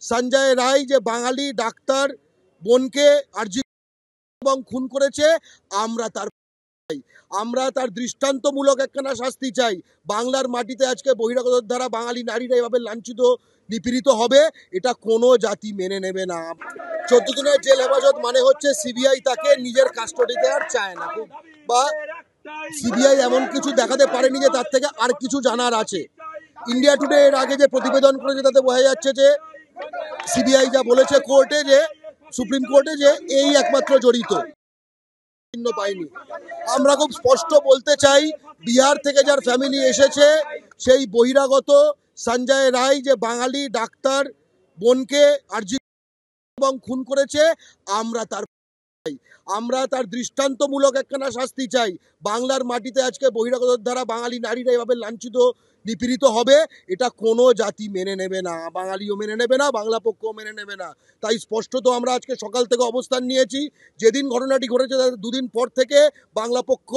সঞ্জয় রায় যে বাঙালি ডাক্তার বোনকে আরজি এবং খুন করেছে, আমরা তার দৃষ্টান্তমূলক একখানা শাস্তি চাই। বাংলার মাটিতে আজকে বহিরাগতর দ্বারা বাঙালি নারীরা এভাবে লাঞ্ছিত নিপীড়িত হবে, এটা কোনো জাতি মেনে নেবে না। 14 দিনের জেল হেফাজত মানে হচ্ছে সিবিআই তাকে নিজের কাস্টডিতে আর চায় না, বা সিবিআই এমন কিছু দেখাতে পারেনি যে তার থেকে আর কিছু জানার আছে। ইন্ডিয়া টুডে এর আগে যে প্রতিবেদন করেছে তাতে বোঝা যাচ্ছে যে সিবিআই যা বলেছে কোর্টে, যে সুপ্রিম কোর্টে, যে এই একমাত্র জড়িত, পাইনি। আমরা খুব স্পষ্ট বলতে চাই, বিহার থেকে যার ফ্যামিলি এসেছে, সেই বহিরাগত সঞ্জয় রায় যে বাঙালি ডাক্তার বোনকে আরজি এবং খুন করেছে, আমরা তার দৃষ্টান্তমূলক একখানা শাস্তি চাই। বাংলার মাটিতে আজকে বহিরাগতর দ্বারা বাঙালি নারীরা এভাবে লাঞ্ছিত নিপীড়িত হবে, এটা কোনো জাতি মেনে নেবে না, বাঙালিও মেনে নেবে না, বাংলা পক্ষও মেনে নেবে না। তাই স্পষ্টত আমরা আজকে সকাল থেকে অবস্থান নিয়েছি। যেদিন ঘটনাটি ঘটেছে তার দুদিন পর থেকে বাংলা পক্ষ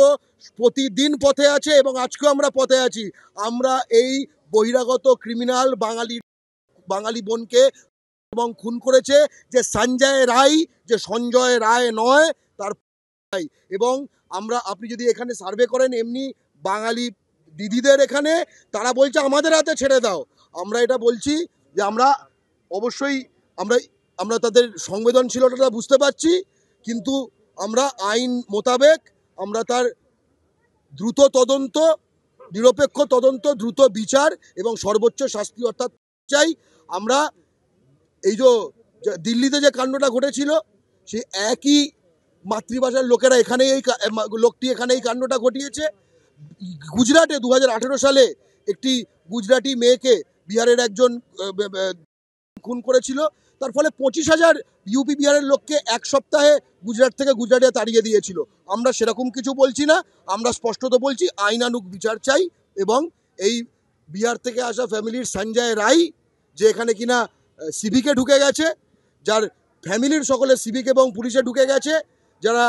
প্রতিদিন পথে আছে এবং আজকেও আমরা পথে আছি। আমরা এই বহিরাগত ক্রিমিনাল বাঙালি বোনকে এবং খুন করেছে যে সঞ্জয় রায়, যে সঞ্জয় রায় নয়, তার এবং আপনি যদি এখানে সার্ভে করেন এমনি বাঙালি দিদিদের এখানে, তারা বলছে আমাদের হাতে ছেড়ে দাও। আমরা এটা বলছি যে আমরা অবশ্যই আমরা তাদের সংবেদনশীলতা বুঝতে পারছি, কিন্তু আমরা আইন মোতাবেক আমরা তার দ্রুত তদন্ত, নিরপেক্ষ তদন্ত, দ্রুত বিচার এবং সর্বোচ্চ শাস্তি অর্থাৎ চাই। আমরা এই যে দিল্লিতে যে কাণ্ডটা ঘটেছিল, সে একই মাতৃভাষার লোকেরা লোকটি এখানে এই কাণ্ডটা ঘটিয়েছে। গুজরাটে 2018 সালে একটি গুজরাটি মেয়েকে বিহারের একজন খুন করেছিল, তার ফলে 25,000 ইউপি বিহারের লোককে এক সপ্তাহে গুজরাট থেকে গুজরাটে তাড়িয়ে দিয়েছিল। আমরা সেরকম কিছু বলছি না, আমরা স্পষ্টত বলছি আইনানুগ বিচার চাই। এবং এই বিহার থেকে আসা ফ্যামিলির সঞ্জয় রায়, যে এখানে কিনা সিভিকে ঢুকে গেছে, যার ফ্যামিলির সকলে সিভিক এবং পুলিশে ঢুকে গেছে, যারা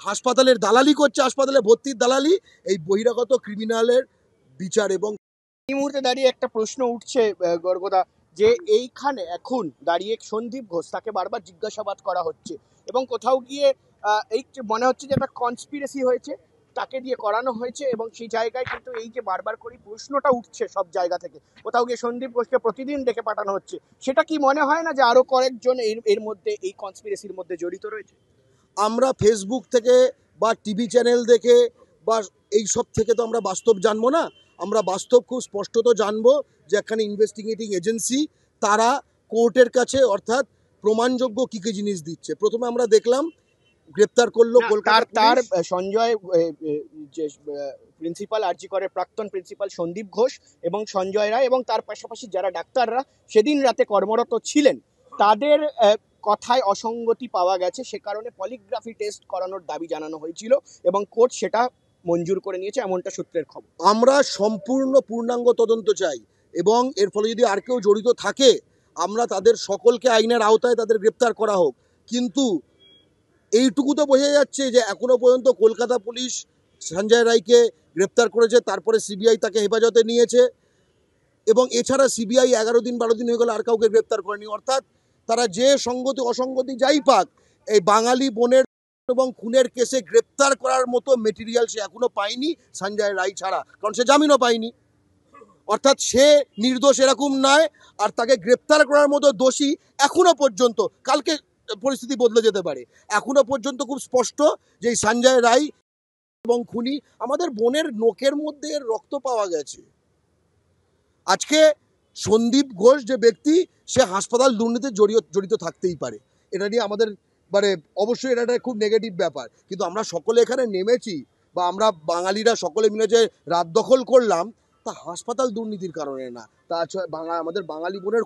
হাসপাতালের দালালি করছে, হাসপাতালে ভর্তির দালালি, এই বহিরাগত ক্রিমিনালের বিচার। এবং এই মুহূর্তে দাঁড়িয়ে একটা প্রশ্ন উঠছে গর্গদা, যে এইখানে এখন দাঁড়িয়ে সন্দীপ ঘোষ, তাকে বারবার জিজ্ঞাসাবাদ করা হচ্ছে এবং কোথাও গিয়ে এই মনে হচ্ছে যে একটা কনস্পিরেসি হয়েছে, তাকে দিয়ে করানো হয়েছে। এবং সেই জায়গায় কিন্তু এই যে বারবার করে প্রশ্নটা উঠছে সব জায়গা থেকে, কোথাও গিয়ে সন্দীপ ঘোষকে প্রতিদিন ডেকে পাঠানো হচ্ছে, সেটা কি মনে হয় না যে আরো কয়েকজন এর মধ্যে, এই কনস্পিরেসির মধ্যে জড়িত রয়েছে? আমরা ফেসবুক থেকে বা টিভি চ্যানেল দেখে বা এই সব থেকে তো আমরা বাস্তব জানবো না। আমরা বাস্তব খুব স্পষ্টত জানবো যে এখানে ইনভেস্টিগেটিং এজেন্সি তারা কোর্টের কাছে অর্থাৎ প্রমাণযোগ্য কী কী জিনিস দিচ্ছে। প্রথমে আমরা দেখলাম গ্রেপ্তার করলো তার সঞ্জয়, যে প্রিন্সিপাল আরজি করের প্রাক্তন প্রিন্সিপাল সন্দীপ ঘোষ এবং সঞ্জয় রায় এবং তার পাশাপাশি যারা ডাক্তাররা সেদিন রাতে কর্মরত ছিলেন, তাদের কথায় অসঙ্গতি পাওয়া গেছে, সে কারণে পলিগ্রাফি টেস্ট করানোর দাবি জানানো হয়েছিল এবং কোর্ট সেটা মঞ্জুর করে নিয়েছে, এমনটা সূত্রের খবর। আমরা সম্পূর্ণ পূর্ণাঙ্গ তদন্ত চাই এবং এর ফলে যদি আর কেউ জড়িত থাকে আমরা তাদের সকলকে আইনের আওতায় তাদের গ্রেপ্তার করা হোক। কিন্তু এইটুকু তো বোঝা যাচ্ছে যে এখনো পর্যন্ত কলকাতা পুলিশ সঞ্জয় রায়কে গ্রেপ্তার করেছে, তারপরে সিবিআই তাকে হেফাজতে নিয়েছে এবং এছাড়া সিবিআই 11 দিন 12 দিন হয়ে গেল আর কাউকে গ্রেপ্তার করেনি। অর্থাৎ তারা যে সঙ্গতি অসঙ্গতি যাই পাক, এই বাঙালি বোনের এবং খুনের কেসে গ্রেপ্তার করার মতো মেটেরিয়াল সে এখনো পায়নি সঞ্জয় রায় ছাড়া, কারণ সে জামিনও পায়নি। অর্থাৎ সে নির্দোষ এরকম নয়, আর তাকে গ্রেপ্তার করার মতো দোষী এখনো পর্যন্ত, কালকে পরিস্থিতি বদলে যেতে পারে, এখনো পর্যন্ত খুব স্পষ্ট যে সঞ্জয় রায় এবং খুনি। আমাদের বোনের নোকের মধ্যে রক্ত পাওয়া গেছে। আজকে সন্দীপ ঘোষ যে ব্যক্তি, সে হাসপাতাল দুর্নীতিতে জড়িত থাকতেই পারে, এটা নিয়ে আমাদের অবশ্যই এটা একটা খুব নেগেটিভ ব্যাপার। কিন্তু আমরা সকলে এখানে নেমেছি বা আমরা বাঙালিরা সকলে মিলে যে রাত দখল করলাম, তা হাসপাতাল দুর্নীতির কারণে না, তা আমাদের বাঙালি বোনের।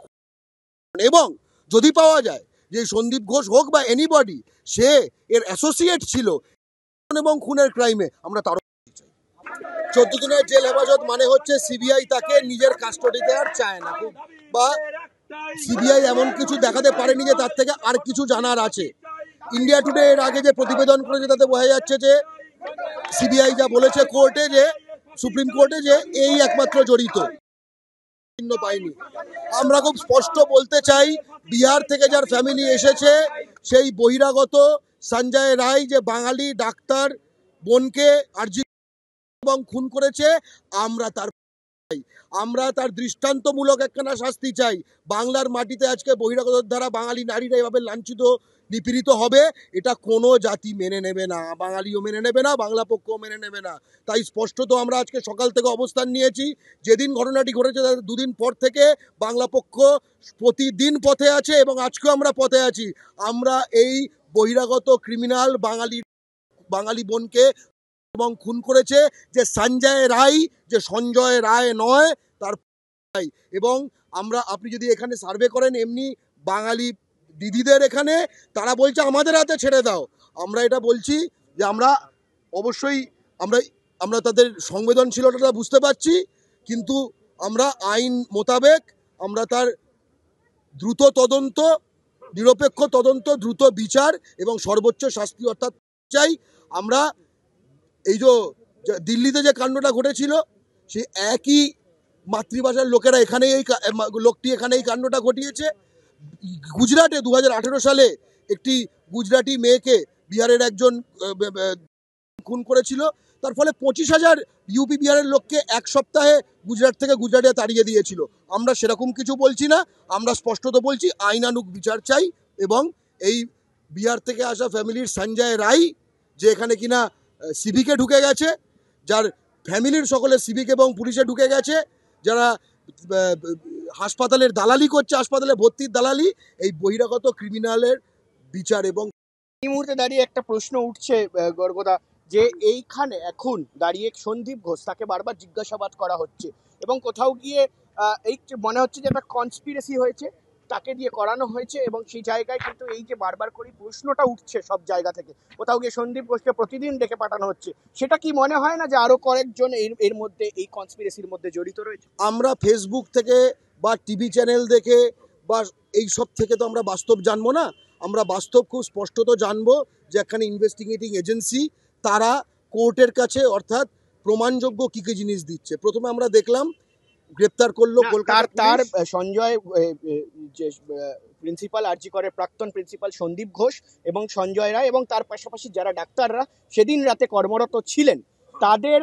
এবং যদি পাওয়া যায় যে সন্দীপ ঘোষ হোক বা এনিবডি, সে এর অ্যাসোসিয়েট ছিল এবং খুনের ক্রাইমে, আমরা তারও চাই। 14 দিনের জেল হেফাজত মানে হচ্ছে সিবিআই তাকে নিজের কাস্টডিতে আর চায় না, বা সিবিআই এমন কিছু দেখাতে পারেনি যে তার থেকে আর কিছু জানার আছে। ইন্ডিয়া টুডে এর আগে যে প্রতিবেদন করেছে তাতে বোঝা যাচ্ছে যে সিবিআই যা বলেছে কোর্টে, যে সুপ্রিম কোর্টে, যে এই একমাত্র জড়িত। চিহ্ন পাইনি। আমরা খুব স্পষ্ট বলতে চাই, বিহার থেকে যার ফ্যামিলি এসেছে সেই বহিরাগত সঞ্জয় রায় যে বাঙালি ডাক্তার বোনকে আরজি এবং খুন করেছে, আমরা তার আমরা তার দৃষ্টান্তমূলক একখানা শাস্তি চাই। বাংলার মাটিতে আজকে বহিরাগতর দ্বারা বাঙালি নারীরা এভাবে লাঞ্ছিত নিপীড়িত হবে, এটা কোনো জাতি মেনে নেবে না, বাঙালিও মেনে নেবে না, বাংলা পক্ষও মেনে নেবে না। তাই স্পষ্টত আমরা আজকে সকাল থেকে অবস্থান নিয়েছি। যেদিন ঘটনাটি ঘটেছে তার দুদিন পর থেকে বাংলা পক্ষ প্রতিদিন পথে আছে এবং আজকেও আমরা পথে আছি। আমরা এই বহিরাগত ক্রিমিনাল বাঙালি বোনকে এবং খুন করেছে যে সঞ্জয় রায়, যে সঞ্জয় রায় নয়, তার রায়। এবং আপনি যদি এখানে সার্ভে করেন এমনি বাঙালি দিদিদের এখানে, তারা বলছে আমাদের হাতে ছেড়ে দাও। আমরা এটা বলছি যে আমরা অবশ্যই আমরা আমরা তাদের সংবেদনশীলতা বুঝতে পারছি, কিন্তু আমরা আইন মোতাবেক আমরা তার দ্রুত তদন্ত, নিরপেক্ষ তদন্ত, দ্রুত বিচার এবং সর্বোচ্চ শাস্তি অর্থাৎ চাই। আমরা এই দিল্লিতে যে কাণ্ডটা ঘটেছিল, সে একই মাতৃভাষার লোকেরা এখানে লোকটি এখানে এই কাণ্ডটা ঘটিয়েছে। গুজরাটে 2018 সালে একটি গুজরাটি মেয়েকে বিহারের একজন খুন করেছিল, তার ফলে 25,000 ইউপি বিহারের লোককে এক সপ্তাহে গুজরাট থেকে গুজরাটে তাড়িয়ে দিয়েছিল। আমরা সেরকম কিছু বলছি না, আমরা স্পষ্টত বলছি আইনানুগ বিচার চাই। এবং এই বিহার থেকে আসা ফ্যামিলির সঞ্জয় রায়, যে এখানে কিনা সিভিকে ঢুকে গেছে, যার ফ্যামিলির সকলে সিভিক এবং পুলিশে ঢুকে গেছে, যারা হাসপাতালের দালালি করছে, হাসপাতালে ভর্তির দালালি, এই বহিরাগত ক্রিমিনালের বিচার। এবং এই মুহূর্তে দাঁড়িয়ে একটা প্রশ্ন উঠছে গর্গদা, যে এইখানে এখন দাঁড়িয়ে সন্দীপ ঘোষ তাকে বারবার জিজ্ঞাসাবাদ করা হচ্ছে এবং কোথাও গিয়ে এই যে মনে হচ্ছে যে একটা কনস্পিরেসি হয়েছে, তাকে দিয়ে করানো হয়েছে। এবং সেই জায়গায় কিন্তু এই যে বারবার করে প্রশ্নটা উঠছে সব জায়গা থেকে, কোথাও গিয়ে সন্দীপ ঘোষকে প্রতিদিন ডেকে পাঠানো হচ্ছে, সেটা কি মনে হয় না যে আরো কয়েকজন এর মধ্যে, এই কনস্পিরেসির মধ্যে জড়িত রয়েছে? আমরা ফেসবুক থেকে বা টিভি চ্যানেল দেখে বা এই সব থেকে তো আমরা বাস্তব জানবো না। আমরা বাস্তব খুব স্পষ্টত জানবো যে এখানে ইনভেস্টিগেটিং এজেন্সি তারা কোর্টের কাছে অর্থাৎ প্রমাণযোগ্য কী কী জিনিস দিচ্ছে। প্রথমে আমরা দেখলাম গ্রেপ্তার করলো কলকাতার তার সঞ্জয় যে প্রিন্সিপাল আরজি করে প্রাক্তন প্রিন্সিপাল সন্দীপ ঘোষ এবং সঞ্জয় রায় এবং তার পাশাপাশি যারা ডাক্তাররা সেদিন রাতে কর্মরত ছিলেন, তাদের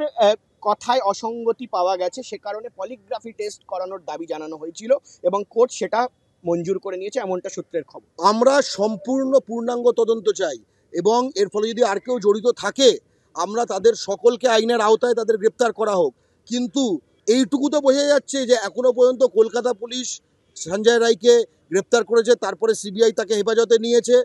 কথায় অসঙ্গতি পাওয়া গেছে, সে কারণে পলিগ্রাফি টেস্ট করানোর দাবি জানানো হয়েছিল এবং কোর্ট সেটা মঞ্জুর করে নিয়েছে, এমনটা সূত্রের খবর। আমরা সম্পূর্ণ পূর্ণাঙ্গ তদন্ত চাই এবং এর ফলে যদি আর কেউ জড়িত থাকে আমরা তাদের সকলকে আইনের আওতায় তাদের গ্রেপ্তার করা হোক। কিন্তু এইটুকু তো বোঝা যাচ্ছে যে এখনো পর্যন্ত কলকাতা পুলিশ সঞ্জয় রায়কে গ্রেপ্তার করেছে, তারপরে সিবিআই তাকে হেফাজতে নিয়েছে।